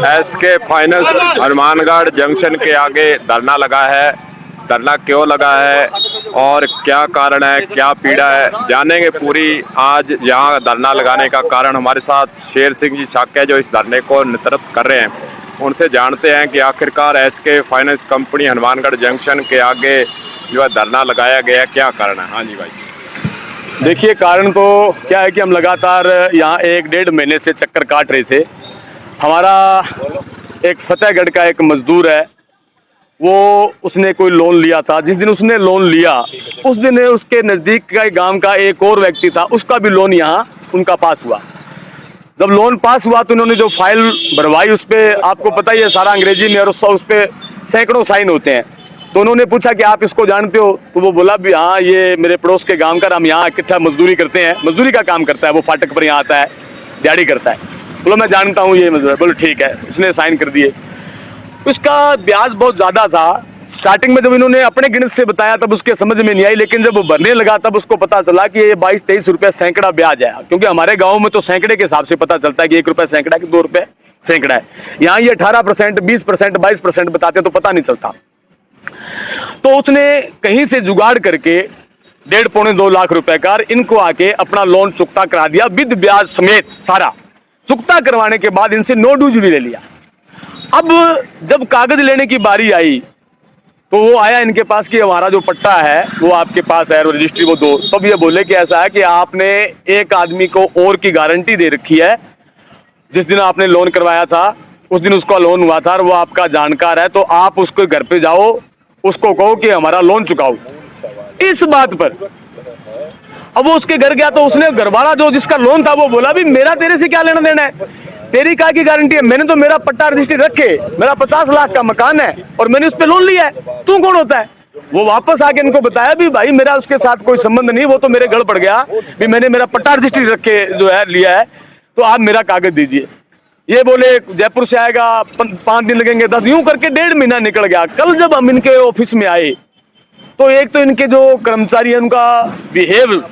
SK finance Hanumangarh junction के आगे धरना लगा है। धरना क्यों लगा है और क्या कारण है, क्या पीड़ा है, जानेंगे पूरी। आज यहाँ धरना लगाने का कारण हमारे साथ शेर सिंह जी साक्या जो इस धरने को नेतृत्व कर रहे हैं, उनसे जानते हैं कि आखिरकार SK finance company Hanumangarh junction के आगे जो है धरना लगाया गया है, क्या कारण है। हाँ जी भाई। देखिए, कारण तो क्या है कि हम लगातार यहाँ 1-1.5 महीने से चक्कर काट रहे थे। हमारा एक फतेहगढ़ का एक मजदूर है, वो उसने कोई लोन लिया था। जिस दिन उसने लोन लिया उस दिन उसके नज़दीक का गांव का एक और व्यक्ति था, उसका भी लोन यहाँ उनका पास हुआ। जब लोन पास हुआ तो उन्होंने जो फाइल भरवाई उस पर आपको पता ही है सारा अंग्रेजी में, और उस पर सैकड़ों साइन होते हैं। तो उन्होंने पूछा कि आप इसको जानते हो? तो वो बोला भी हाँ, ये मेरे पड़ोस के गांव का, हम यहाँ इकट्ठा मजदूरी करते हैं, मजदूरी का काम करता है, वो फाटक पर यहाँ आता है, दिहाड़ी करता है। बोलो मैं जानता हूँ ये मजदूर। बोलो ठीक है। उसने साइन कर दिए। उसका ब्याज बहुत ज़्यादा था। स्टार्टिंग में जब इन्होंने अपने गिणत से बताया तब उसके समझ में नहीं आई, लेकिन जब वो भरने लगा तब उसको पता चला कि ये 22-23 रुपये सैकड़ा ब्याज है। क्योंकि हमारे गाँव में तो सैकड़े के हिसाब से पता चलता है कि 1 रुपये सैकड़ा कि 2 रुपये सैकड़ा है। यहाँ ये 18%, 20%, 22% बताते तो पता नहीं चलता। तो उसने कहीं से जुगाड़ करके 1.5-2 लाख रुपए का इनको आके अपना लोन चुकता करा दिया, विद ब्याज समेत सारा। चुकता करवाने के बाद इनसे नो ड्यूज भी ले लिया। अब जब कागज लेने की बारी आई तो वो आया इनके पास कि हमारा जो पट्टा है वो आपके पास है, रजिस्ट्री वो दो। तब ये बोले कि ऐसा है कि आपने एक आदमी को और की गारंटी दे रखी है, जिस दिन आपने लोन करवाया था उस दिन उसका लोन हुआ था और वो आपका जानकार है, तो आप उसके घर पे जाओ, उसको कहो कि हमारा लोन चुकाओ। इस बात पर अब वो उसके घर गया तो उसने घरवाला जो जिसका लोन था वो बोला भी मेरा तेरे से क्या लेना देना है, तेरी क्या की गारंटी है? मैंने तो मेरा पट्टा रजिस्ट्री रखे, मेरा 50 लाख का मकान है और मैंने उस पर लोन लिया है, तू कौन होता है? वो वापस आके इनको बताया भी भाई मेरा उसके साथ कोई संबंध नहीं, वो तो मेरे गढ़ पड़ गया भी, मैंने मेरा पट्टा रजिस्ट्री रख के जो है लिया है, तो आप मेरा कागज दीजिए। ये बोले जयपुर से आएगा, 5 दिन लगेंगे, 10, यूं करके 1.5 महीना निकल गया। कल जब हम इनके ऑफिस में आए तो एक तो इनके जो कर्मचारी है उनका बिहेव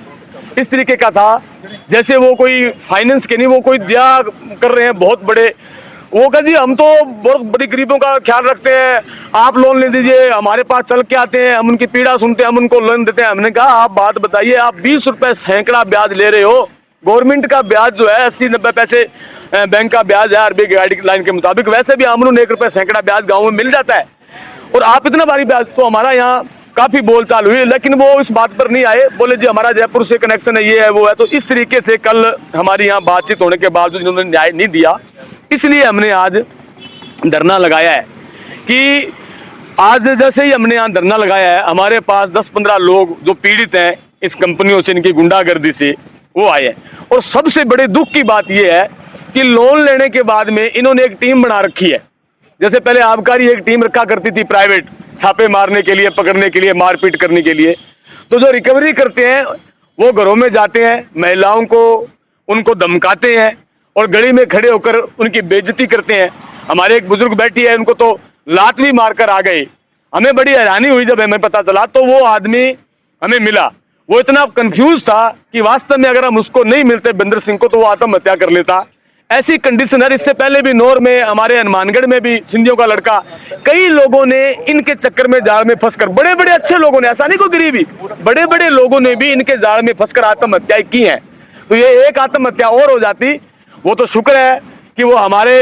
इस तरीके का था जैसे वो कोई फाइनेंस के नहीं, वो कोई दिया कर रहे हैं बहुत बड़े। वो कह जी हम तो बहुत बड़ी गरीबों का ख्याल रखते हैं, आप लोन ले दीजिए, हमारे पास चल के आते हैं, हम उनकी पीड़ा सुनते हैं, हम उनको लोन देते हैं। हमने कहा आप बात बताइए, आप 20 रुपये सैकड़ा ब्याज ले रहे हो, गवर्नमेंट का ब्याज जो है 80-90 पैसे बैंक का ब्याज है आरबीआई गाइडलाइन के मुताबिक, वैसे भी आमून 1 रुपये सैकड़ा ब्याज गाँव में मिल जाता है, और आप इतना भारी ब्याज। तो हमारा यहाँ काफी बोलचाल हुई, लेकिन वो इस बात पर नहीं आए, बोले जी हमारा जयपुर से कनेक्शन है, ये है वो है। तो इस तरीके से कल हमारी यहाँ बातचीत होने के बावजूद इन्होंने न्याय नहीं दिया, इसलिए हमने आज धरना लगाया है। कि आज जैसे ही हमने यहाँ धरना लगाया है, हमारे पास 10-15 लोग जो पीड़ित हैं इस कंपनियों से, इनकी गुंडागर्दी से, वो आए हैं। और सबसे बड़े दुख की बात यह है कि लोन लेने के बाद में इन्होंने एक टीम बना रखी है। जैसे पहले आबकारी एक टीम रखा करती थी प्राइवेट, छापे मारने के लिए, पकड़ने के लिए, मारपीट करने के लिए, तो जो रिकवरी करते हैं वो घरों में जाते हैं, महिलाओं को उनको धमकाते हैं और गली में खड़े होकर उनकी बेइज्जती करते हैं। हमारे एक बुजुर्ग बैठी है, उनको तो लात भी मारकर आ गए। हमें बड़ी हैरानी हुई जब हमें पता चला, तो वो आदमी हमें मिला, वो इतना कंफ्यूज था कि वास्तव में अगर हम उसको नहीं मिलते बंदर सिंह को तो वो आत्महत्या कर लेता। ऐसी कंडीशन है। इससे पहले भी नौर में, हमारे हनुमानगढ़ में भी सिंधियों का लड़का, कई लोगों ने इनके चक्कर में जाल में फंसकर, बड़े बड़े अच्छे लोगों ने, ऐसा नहीं कोई गरीबी, बड़े बड़े लोगों ने भी इनके जाल में फंसकर आत्महत्याएं की हैं। तो ये एक आत्महत्या और हो जाती, वो तो शुक्र है कि वो हमारे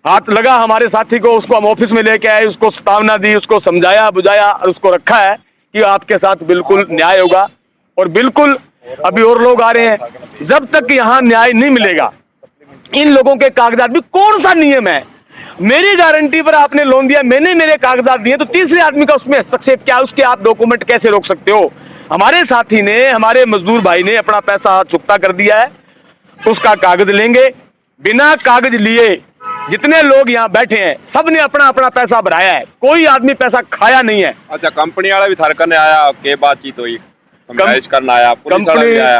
हाथ लगा, हमारे साथी को, उसको हम ऑफिस में लेके आए, उसको सतावना दी, उसको समझाया बुझाया और उसको रखा है कि आपके साथ बिल्कुल न्याय होगा। और बिल्कुल अभी और लोग आ रहे हैं, जब तक यहाँ न्याय नहीं मिलेगा, इन लोगों के कागजात भी, कौन सा नियम है, मेरी गारंटी पर आपने लोन दिया, मैंने मेरे कागजात दिए, तो तीसरे आदमी का उसमें हस्तक्षेप क्या, उसके आप डॉक्यूमेंट कैसे रोक सकते हो? हमारे साथी ने, हमारे मजदूर भाई ने अपना पैसा चुकता कर दिया है, उसका कागज लेंगे। बिना कागज लिए जितने लोग यहाँ बैठे हैं सब ने अपना अपना पैसा भराया है, कोई आदमी पैसा खाया नहीं है। अच्छा, कंपनी वाला भी थारकन आया, के बातचीत हुई, करना आया, कंपनी आया।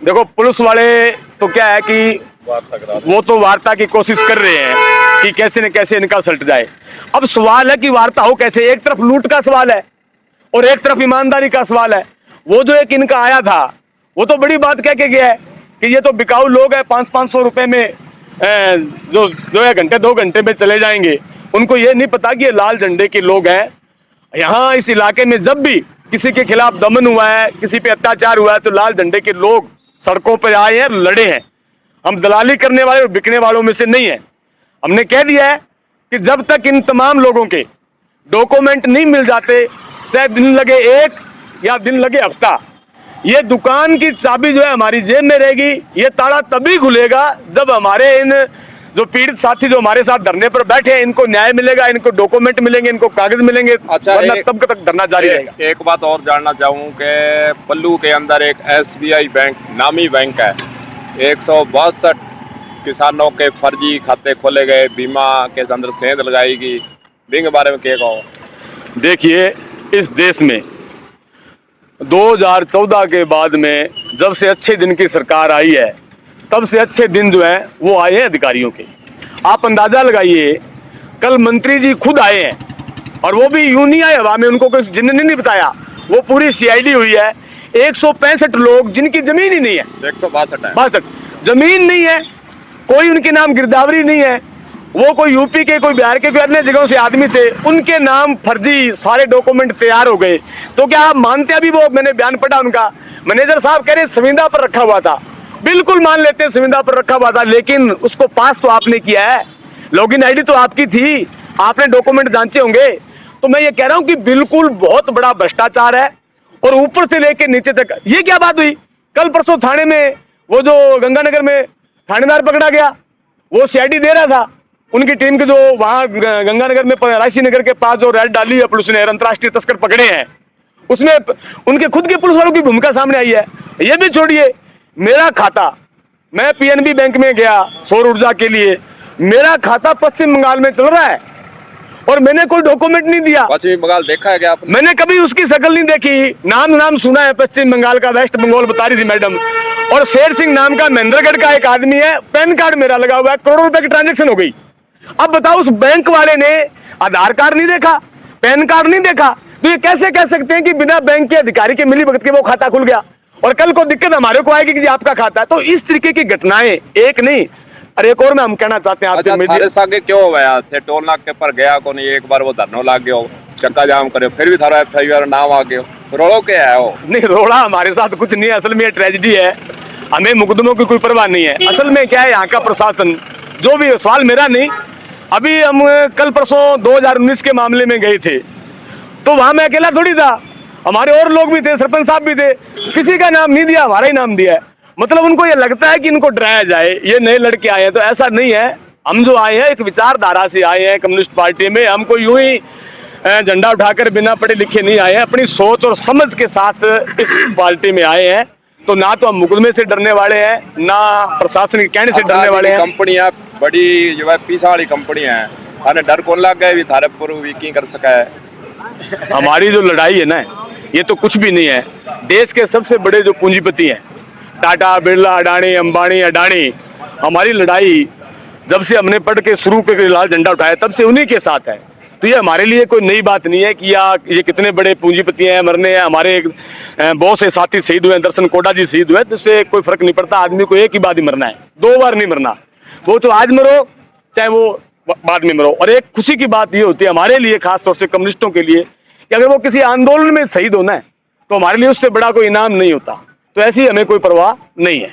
देखो पुलिस वाले तो क्या है कि वो तो वार्ता की कोशिश कर रहे हैं कि कैसे न कैसे इनका सल्ट जाए। अब सवाल है कि वार्ता हो कैसे? एक तरफ लूट का सवाल है और एक तरफ ईमानदारी का सवाल है। वो जो एक इनका आया था वो तो बड़ी बात कह के गया है कि ये तो बिकाऊ लोग हैं, 500-500 रुपए में जो 2 घंटे में चले जाएंगे। उनको ये नहीं पता कि ये लाल झंडे के लोग हैं। यहाँ इस इलाके में जब भी किसी के खिलाफ दमन हुआ है, किसी पे अत्याचार हुआ है, तो लाल झंडे के लोग सड़कों पर आए हैं, लड़े हैं। हम दलाली करने वाले और बिकने वालों में से नहीं है। हमने कह दिया है कि जब तक इन तमाम लोगों के डॉक्यूमेंट नहीं मिल जाते, चाहे दिन लगे 1 या दिन लगे हफ्ता, ये दुकान की चाबी जो है हमारी जेब में रहेगी। ये ताला तभी खुलेगा जब हमारे इन जो पीड़ित साथी जो हमारे साथ धरने पर बैठे हैं, इनको न्याय मिलेगा, इनको डॉक्यूमेंट मिलेंगे, इनको कागज मिलेंगे। अच्छा, वरना तब तक धरना जारी रहेगा। एक बात और जानना चाहूँ कि पल्लू के अंदर एक SBI बैंक नामी बैंक है, 162 किसानों के फर्जी खाते खोले गए, बीमा के अंदर सेंध लगाई गई, के बारे में क्या कहो? देखिए, इस देश में 2014 के बाद में जब से अच्छे दिन की सरकार आई है, तब से अच्छे दिन जो है वो आए हैं अधिकारियों के। आप अंदाजा लगाइए, कल मंत्री जी खुद आए हैं और वो भी यूं नहीं आए हवा में, उनको कुछ जिन्होंने नहीं बताया। वो पूरी CID हुई है। 165 लोग जिनकी जमीन ही नहीं है, 162 जमीन नहीं है, कोई उनके नाम गिरदावरी नहीं है, वो कोई यूपी के, कोई बिहार के, कोई अन्य जगहों से आदमी थे, उनके नाम फर्जी सारे डॉक्यूमेंट तैयार हो गए। तो क्या आप मानते हैं? अभी वो मैंने बयान पढ़ा उनका, मैनेजर साहब कह रहे संविदा पर रखा हुआ था। बिल्कुल मान लेते हैं संविदा पर रखा हुआ था, लेकिन उसको पास तो आपने किया है, लॉगिन ID तो आपकी थी, आपने डॉक्यूमेंट जांचे होंगे। तो मैं ये कह रहा हूँ कि बिल्कुल बहुत बड़ा भ्रष्टाचार है, और ऊपर से लेके नीचे तक। ये क्या बात हुई? कल परसों थाने में वो जो गंगानगर में थानेदार पकड़ा गया, वो CID दे रहा था, उनकी टीम के जो वहाँ गंगानगर में राशि नगर के पास जो रेड डाली है पुलिस ने, अंतर्राष्ट्रीय तस्कर पकड़े हैं, उसमें उनके खुद के पुलिस वालों की भूमिका सामने आई है। ये भी छोड़िए, मेरा खाता, मैं PNB बैंक में गया सौर ऊर्जा के लिए, मेरा खाता पश्चिम बंगाल में चल रहा है और मैंने कोई डॉक्यूमेंट नहीं दिया। पश्चिम बंगाल देखा है क्या आपने? मैंने कभी उसकी शक्ल नहीं देखी, नाम सुना है पश्चिम बंगाल का, वेस्ट बंगाल बता रही थी मैडम। और शेर सिंह नाम का महेंद्रगढ़ का एक आदमी है, पैन कार्ड मेरा लगा हुआ है, करोड़ों रुपए की ट्रांजेक्शन हो गई। अब बताओ, उस बैंक वाले ने आधार कार्ड नहीं देखा, पैन कार्ड नहीं देखा, तो ये कैसे कह सकते हैं कि बिना बैंक के अधिकारी के मिली भगत के वो खाता खुल गया? और कल को दिक्कत हमारे को आएगी कि आपका खाता है। तो इस तरीके की घटनाएं एक नहीं, अरे एक और मैं हम कहना चाहते हैं आपसे। अच्छा, आगे क्यों हुआ थे? टोल नाके पर गया को नहीं, एक बार वो धरना लाग गया, चक्का जाम करे, फिर भी थारा FIR नाम आ गया, रोड़ो क्या है? वो नहीं, रोड़ा हमारे साथ कुछ नहीं है, असल में ये ट्रेजेडी है, हमें मुकदमों की कोई परवाह नहीं है। असल में क्या है, यहाँ का प्रशासन जो भी, सवाल मेरा नहीं, अभी हम कल परसों 2019 के मामले में गए थे, तो वहां मैं अकेला थोड़ी था, हमारे और लोग भी थे, सरपंच साहब भी थे, किसी का नाम नहीं दिया, हमारा ही नाम दिया है। मतलब उनको ये लगता है कि इनको डराया जाए, ये नए लड़के आए हैं, तो ऐसा नहीं है। हम जो आए हैं एक विचारधारा से आए हैं कम्युनिस्ट पार्टी में, हमको यूं ही झंडा उठाकर बिना पढ़े लिखे नहीं आए हैं, अपनी सोच और समझ के साथ इस पार्टी में आए हैं। तो ना तो हम मुकदमे से डरने वाले हैं, ना प्रशासन के कहने से डरने वाले हैं। कंपनियां बड़ी जो है पीछा वाली कंपनियां हैं, हमें डर कौन लग गया भी थारे पर वीकी कर सका है? हमारी जो लड़ाई है ना, ये तो कुछ भी नहीं है। देश के सबसे बड़े जो पूंजीपति हैं, टाटा, बिरला, अडानी, अंबानी, अडानी, हमारी लड़ाई जब से हमने पढ़ के शुरू करके लाल झंडा उठाया तब से उन्हीं के साथ है। तो ये हमारे लिए कोई नई बात नहीं है कि ये कितने बड़े पूंजीपति हैं, मरने हैं। हमारे बहुत से साथी शहीद हुए, दर्शन कोटा जी शहीद हुए, जिससे कोई फर्क नहीं पड़ता। आदमी को एक ही बार ही मरना है, 2 बार नहीं मरना। वो तो आज मरो चाहे वो बाद में मरो। और एक खुशी की बात ये होती है हमारे लिए, खासतौर से कम्युनिस्टों के लिए, कि अगर वो किसी आंदोलन में शहीद होना है तो हमारे लिए उससे बड़ा कोई इनाम नहीं होता। तो ऐसी हमें कोई परवाह नहीं है।